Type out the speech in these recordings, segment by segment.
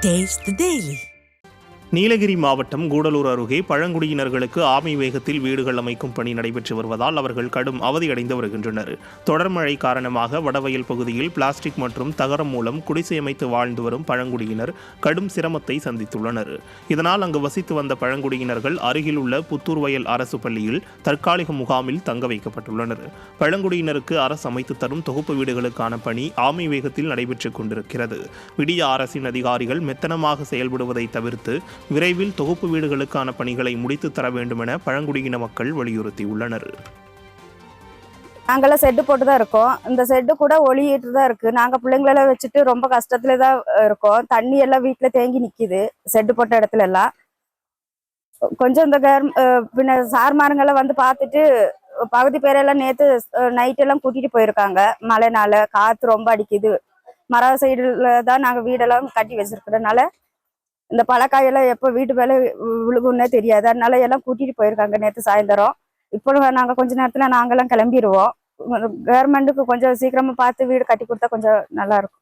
Taste the Daily. Nilgiri மாவட்டம் கூடலூர் அருகே பழங்குடியினர்களுக்கு ஆமை வேகத்தில் வீடுகள் அமைக்கும் பணி நடைபெற்று வருவதால் அவர்கள் கடும் அவதியடைந்து வருகின்றனர். தொடர் மழை காரணமாக வடவயல் பகுதியில் பிளாஸ்டிக் மற்றும் தகரம் மூலம் குடிசை அமைத்து வாழ்ந்து வரும் பழங்குடியினர் கடும் சிரமத்தை சந்தித்துள்ளனர். இதனால் அங்கு வசித்து வந்த பழங்குடியினர்கள் அருகில் உள்ள புத்தூர்வயல் அரசு பள்ளியில் தற்காலிக முகாமில் தங்க வைக்கப்பட்டுள்ளனர். பழங்குடியினருக்கு அரசு அமைத்து தரும் தொகுப்பு வீடுகளுக்கான பணி ஆமை வேகத்தில் நடைபெற்றுக் கொண்டிருக்கிறது. விடிய அரசின் அதிகாரிகள் மெத்தனமாக செயல்படுவதை தவிர்த்து விரைவில் தொகுப்பு வீடுகளுக்கான பணிகளை முடித்து தர வேண்டும் என பழங்குடியின மக்கள் வலியுறுத்தியுள்ளனர். நாங்களாம் செட்டு போட்டு தான் இருக்கோம். இந்த செட்டு கூட ஒளியிட்டு தான் இருக்கு. நாங்க பிள்ளைங்களெல்லாம் வச்சுட்டு ரொம்ப கஷ்டத்துல தான் இருக்கோம். தண்ணி எல்லாம் வீட்டுல தேங்கி நிக்குது. செட்டு போட்ட இடத்துல எல்லாம் கொஞ்சம் இந்த பின்ன சார்மாருங்கெல்லாம் வந்து பார்த்துட்டு பகுதி பேரெல்லாம் நேத்து நைட் எல்லாம் கூட்டிட்டு போயிருக்காங்க. மழைனால காத்து ரொம்ப அடிக்குது. மர சைடுல தான் நாங்க வீடெல்லாம் கட்டி வச்சிருக்கிறதுனால இந்த பழக்காயெல்லாம் எப்போ வீட்டு வேலை விழுகுன்னே தெரியாது. அதனால எல்லாம் கூட்டிட்டு போயிருக்காங்க நேற்று சாயந்தரம். இப்போ நாங்கள் கொஞ்ச நேரத்தில் நாங்கெல்லாம் கிளம்பிடுவோம். கவர்மெண்ட்டுக்கு கொஞ்சம் சீக்கிரமா பார்த்து வீடு கட்டி கொடுத்தா கொஞ்சம் நல்லா இருக்கும்.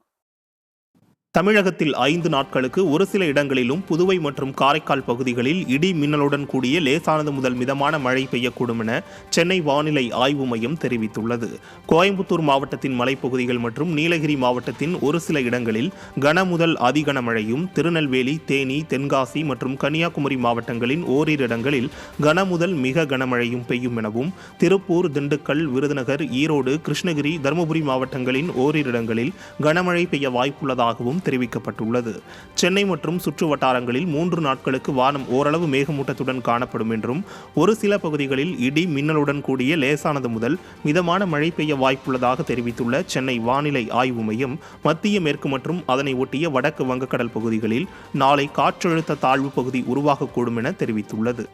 தமிழகத்தில் 5 நாட்களுக்கு ஒரு சில இடங்களிலும் புதுவை மற்றும் காரைக்கால் பகுதிகளில் இடி மின்னலுடன் கூடிய லேசானது முதல் மிதமான மழை பெய்யக்கூடும் என சென்னை வானிலை ஆய்வு மையம் தெரிவித்துள்ளது. கோயம்புத்தூர் மாவட்டத்தின் மலைப்பகுதிகள் மற்றும் நீலகிரி மாவட்டத்தின் ஒரு சில இடங்களில் கன முதல் அதிகன மழையும், திருநெல்வேலி, தேனி, தென்காசி மற்றும் கன்னியாகுமரி மாவட்டங்களின் ஓரிரு இடங்களில் கன முதல் மிக கனமழையும் பெய்யும் எனவும், திருப்பூர், திண்டுக்கல், விருதுநகர், ஈரோடு, கிருஷ்ணகிரி, தருமபுரி மாவட்டங்களின் ஓரிரு இடங்களில் கனமழை பெய்ய வாய்ப்புள்ளதாகவும் தெரிவிக்கப்பட்டுள்ளது. சென்னை மற்றும் சுற்று வட்டாரங்களில் 3 நாட்களுக்கு வானம் ஓரளவு மேகமூட்டத்துடன் காணப்படும் என்றும், ஒரு சில பகுதிகளில் இடி மின்னலுடன் கூடிய லேசானது முதல் மிதமான மழை பெய்ய வாய்ப்புள்ளதாக தெரிவித்துள்ள சென்னை வானிலை ஆய்வு மையம், மத்திய மேற்கு மற்றும் அதனை ஒட்டிய வடக்கு வங்கக்கடல் பகுதிகளில் நாளை காற்றழுத்த தாழ்வு பகுதி உருவாகக்கூடும் என தெரிவித்துள்ளது.